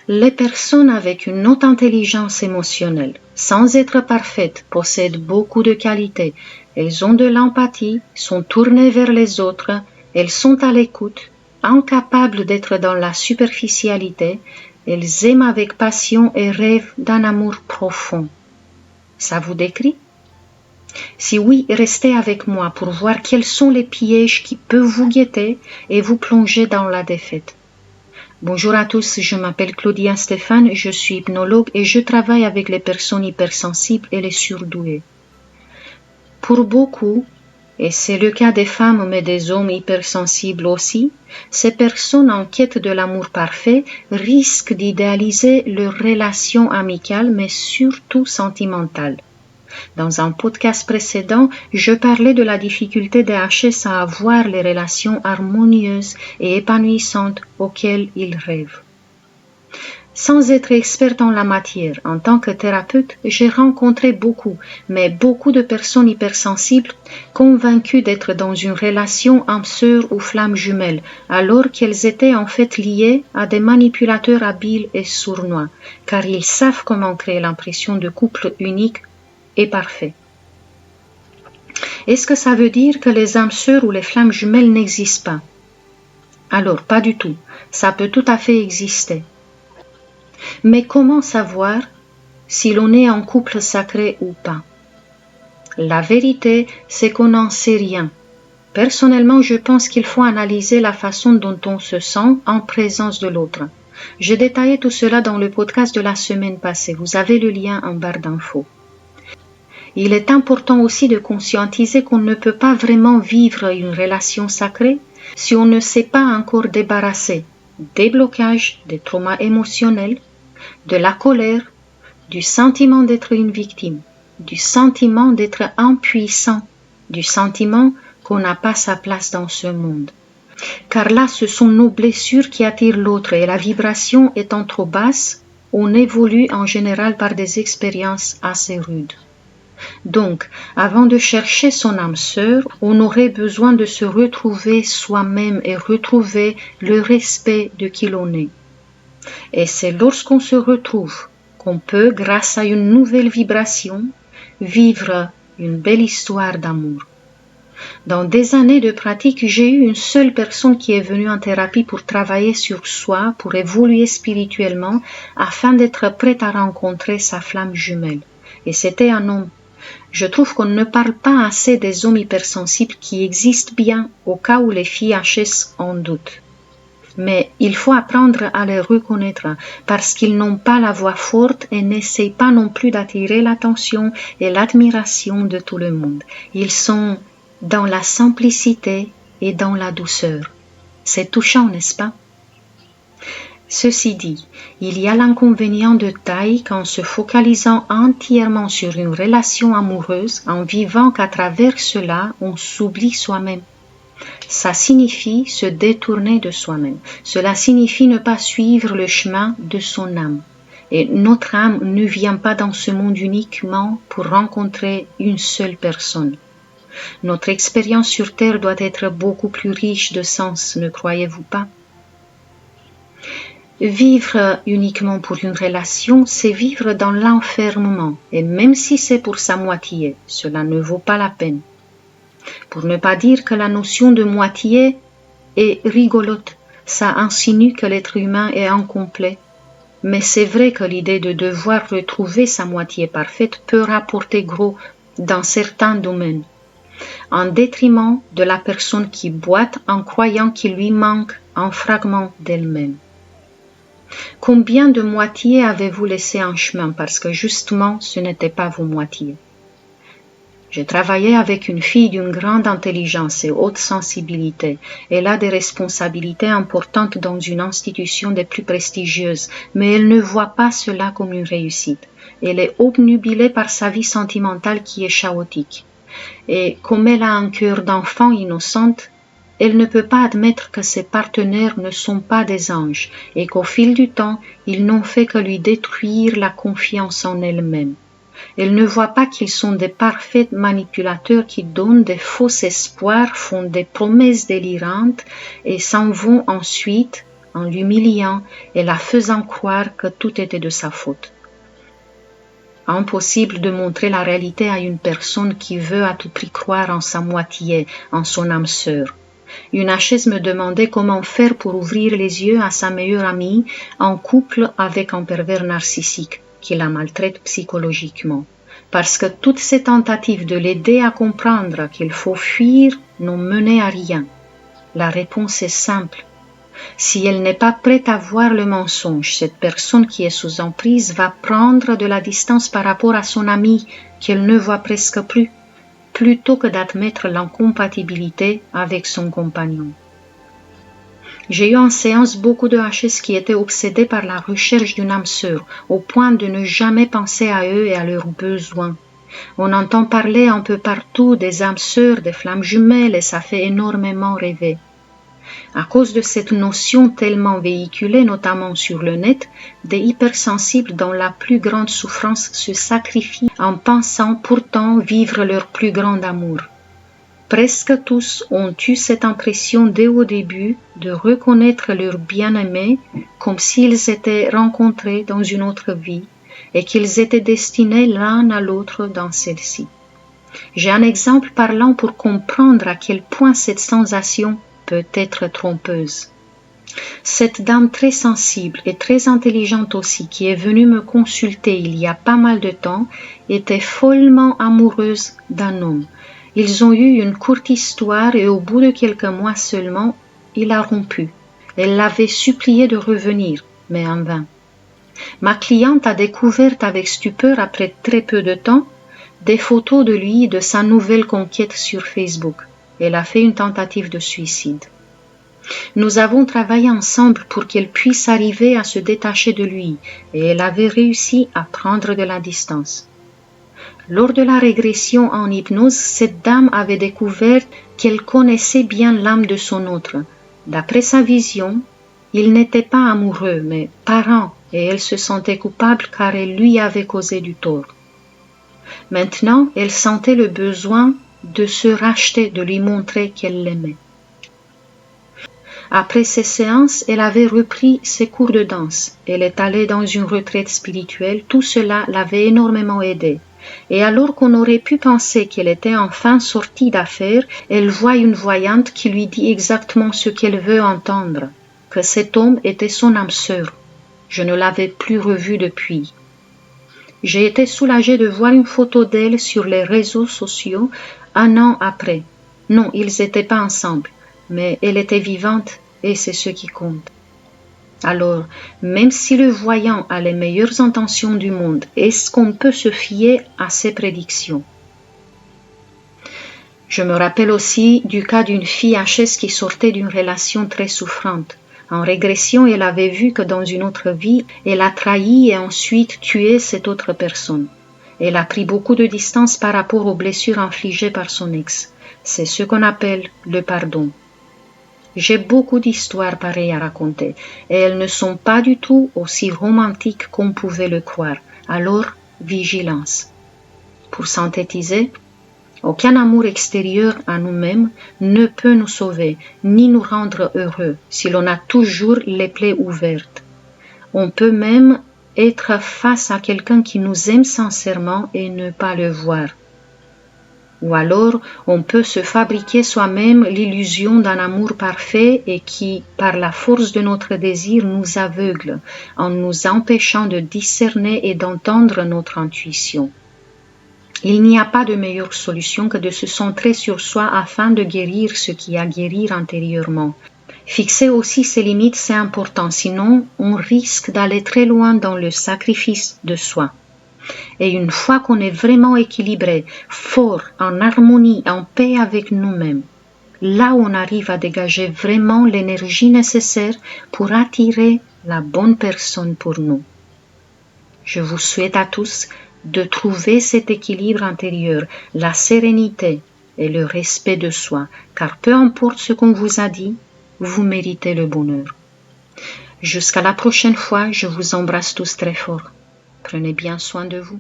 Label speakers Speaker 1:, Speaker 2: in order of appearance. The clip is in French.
Speaker 1: Les personnes avec une haute intelligence émotionnelle, sans être parfaites, possèdent beaucoup de qualités. Elles ont de l'empathie, sont tournées vers les autres, elles sont à l'écoute, incapables d'être dans la superficialité, elles aiment avec passion et rêvent d'un amour profond. Ça vous décrit? Si oui, restez avec moi pour voir quels sont les pièges qui peuvent vous guetter et vous plonger dans la défaite. Bonjour à tous, je m'appelle Claudia Stéphane, je suis hypnologue et je travaille avec les personnes hypersensibles et les surdouées. Pour beaucoup, et c'est le cas des femmes mais des hommes hypersensibles aussi, ces personnes en quête de l'amour parfait risquent d'idéaliser leurs relations amicales mais surtout sentimentales. Dans un podcast précédent, je parlais de la difficulté des HS à avoir les relations harmonieuses et épanouissantes auxquelles ils rêvent. Sans être experte en la matière, en tant que thérapeute, j'ai rencontré beaucoup de personnes hypersensibles convaincues d'être dans une relation âme sœur ou flamme jumelle, alors qu'elles étaient en fait liées à des manipulateurs habiles et sournois, car ils savent comment créer l'impression de couple unique et parfait. Est-ce que ça veut dire que les âmes sœurs ou les flammes jumelles n'existent pas? Alors, pas du tout. Ça peut tout à fait exister. Mais comment savoir si l'on est en couple sacré ou pas? La vérité, c'est qu'on n'en sait rien. Personnellement, je pense qu'il faut analyser la façon dont on se sent en présence de l'autre. J'ai détaillé tout cela dans le podcast de la semaine passée. Vous avez le lien en barre d'infos. Il est important aussi de conscientiser qu'on ne peut pas vraiment vivre une relation sacrée si on ne s'est pas encore débarrassé des blocages, des traumas émotionnels, de la colère, du sentiment d'être une victime, du sentiment d'être impuissant, du sentiment qu'on n'a pas sa place dans ce monde. Car là, ce sont nos blessures qui attirent l'autre et la vibration étant trop basse, on évolue en général par des expériences assez rudes. Donc, avant de chercher son âme sœur, on aurait besoin de se retrouver soi-même et retrouver le respect de qui l'on est. Et c'est lorsqu'on se retrouve qu'on peut, grâce à une nouvelle vibration, vivre une belle histoire d'amour. Dans des années de pratique, j'ai eu une seule personne qui est venue en thérapie pour travailler sur soi, pour évoluer spirituellement, afin d'être prête à rencontrer sa flamme jumelle. Et c'était un homme. Je trouve qu'on ne parle pas assez des hommes hypersensibles qui existent bien au cas où les filles HS en doutent. Mais il faut apprendre à les reconnaître parce qu'ils n'ont pas la voix forte et n'essayent pas non plus d'attirer l'attention et l'admiration de tout le monde. Ils sont dans la simplicité et dans la douceur. C'est touchant, n'est-ce pas? Ceci dit, il y a l'inconvénient de taille qu'en se focalisant entièrement sur une relation amoureuse, en vivant qu'à travers cela, on s'oublie soi-même. Ça signifie se détourner de soi-même. Cela signifie ne pas suivre le chemin de son âme. Et notre âme ne vient pas dans ce monde uniquement pour rencontrer une seule personne. Notre expérience sur Terre doit être beaucoup plus riche de sens, ne croyez-vous pas? Vivre uniquement pour une relation, c'est vivre dans l'enfermement, et même si c'est pour sa moitié, cela ne vaut pas la peine. Pour ne pas dire que la notion de moitié est rigolote, ça insinue que l'être humain est incomplet. Mais c'est vrai que l'idée de devoir retrouver sa moitié parfaite peut rapporter gros dans certains domaines, en détriment de la personne qui boite en croyant qu'il lui manque un fragment d'elle-même. Combien de moitiés avez-vous laissé en chemin parce que justement ce n'était pas vos moitiés? J'ai travaillé avec une fille d'une grande intelligence et haute sensibilité. Elle a des responsabilités importantes dans une institution des plus prestigieuses, mais elle ne voit pas cela comme une réussite. Elle est obnubilée par sa vie sentimentale qui est chaotique. Et comme elle a un cœur d'enfant innocente, elle ne peut pas admettre que ses partenaires ne sont pas des anges et qu'au fil du temps, ils n'ont fait que lui détruire la confiance en elle-même. Elle ne voit pas qu'ils sont des parfaits manipulateurs qui donnent des faux espoirs, font des promesses délirantes et s'en vont ensuite en l'humiliant et la faisant croire que tout était de sa faute. Impossible de montrer la réalité à une personne qui veut à tout prix croire en sa moitié, en son âme sœur. Une hachise me demandait comment faire pour ouvrir les yeux à sa meilleure amie en couple avec un pervers narcissique qui la maltraite psychologiquement. Parce que toutes ces tentatives de l'aider à comprendre qu'il faut fuir n'ont mené à rien. La réponse est simple. Si elle n'est pas prête à voir le mensonge, cette personne qui est sous emprise va prendre de la distance par rapport à son ami qu'elle ne voit presque plus, plutôt que d'admettre l'incompatibilité avec son compagnon. J'ai eu en séance beaucoup de HS qui étaient obsédés par la recherche d'une âme sœur, au point de ne jamais penser à eux et à leurs besoins. On entend parler un peu partout des âmes sœurs, des flammes jumelles, et ça fait énormément rêver. À cause de cette notion tellement véhiculée, notamment sur le net, des hypersensibles dans la plus grande souffrance se sacrifient en pensant pourtant vivre leur plus grand amour. Presque tous ont eu cette impression dès au début de reconnaître leur bien-aimé comme s'ils étaient rencontrés dans une autre vie et qu'ils étaient destinés l'un à l'autre dans celle-ci. J'ai un exemple parlant pour comprendre à quel point cette sensation peut être trompeuse. Cette dame très sensible et très intelligente aussi, qui est venue me consulter il y a pas mal de temps, était follement amoureuse d'un homme. Ils ont eu une courte histoire et au bout de quelques mois seulement, il a rompu. Elle l'avait supplié de revenir, mais en vain. Ma cliente a découvert avec stupeur, après très peu de temps, des photos de lui et de sa nouvelle conquête sur Facebook. Elle a fait une tentative de suicide. Nous avons travaillé ensemble pour qu'elle puisse arriver à se détacher de lui et elle avait réussi à prendre de la distance. Lors de la régression en hypnose, cette dame avait découvert qu'elle connaissait bien l'âme de son autre. D'après sa vision, il n'était pas amoureux, mais parent, et elle se sentait coupable car elle lui avait causé du tort. Maintenant, elle sentait le besoin de se racheter, de lui montrer qu'elle l'aimait. Après ces séances, elle avait repris ses cours de danse. Elle est allée dans une retraite spirituelle. Tout cela l'avait énormément aidée. Et alors qu'on aurait pu penser qu'elle était enfin sortie d'affaire, elle voit une voyante qui lui dit exactement ce qu'elle veut entendre, que cet homme était son âme sœur. Je ne l'avais plus revue depuis. J'ai été soulagée de voir une photo d'elle sur les réseaux sociaux 1 an après. Non, ils n'étaient pas ensemble, mais elle était vivante et c'est ce qui compte. Alors, même si le voyant a les meilleures intentions du monde, est-ce qu'on peut se fier à ses prédictions? Je me rappelle aussi du cas d'une fille HS qui sortait d'une relation très souffrante. En régression, elle avait vu que dans une autre vie, elle a trahi et ensuite tué cette autre personne. Elle a pris beaucoup de distance par rapport aux blessures infligées par son ex. C'est ce qu'on appelle le pardon. J'ai beaucoup d'histoires pareilles à raconter et elles ne sont pas du tout aussi romantiques qu'on pouvait le croire. Alors, vigilance. Pour synthétiser, aucun amour extérieur à nous-mêmes ne peut nous sauver ni nous rendre heureux si l'on a toujours les plaies ouvertes. On peut même être face à quelqu'un qui nous aime sincèrement et ne pas le voir. Ou alors, on peut se fabriquer soi-même l'illusion d'un amour parfait et qui, par la force de notre désir, nous aveugle, en nous empêchant de discerner et d'entendre notre intuition. Il n'y a pas de meilleure solution que de se centrer sur soi afin de guérir ce qui a à guérir intérieurement. Fixer aussi ses limites, c'est important, sinon on risque d'aller très loin dans le sacrifice de soi. Et une fois qu'on est vraiment équilibré, fort, en harmonie, en paix avec nous-mêmes, là on arrive à dégager vraiment l'énergie nécessaire pour attirer la bonne personne pour nous. Je vous souhaite à tous de trouver cet équilibre intérieur, la sérénité et le respect de soi, car peu importe ce qu'on vous a dit, vous méritez le bonheur. Jusqu'à la prochaine fois, je vous embrasse tous très fort. Prenez bien soin de vous.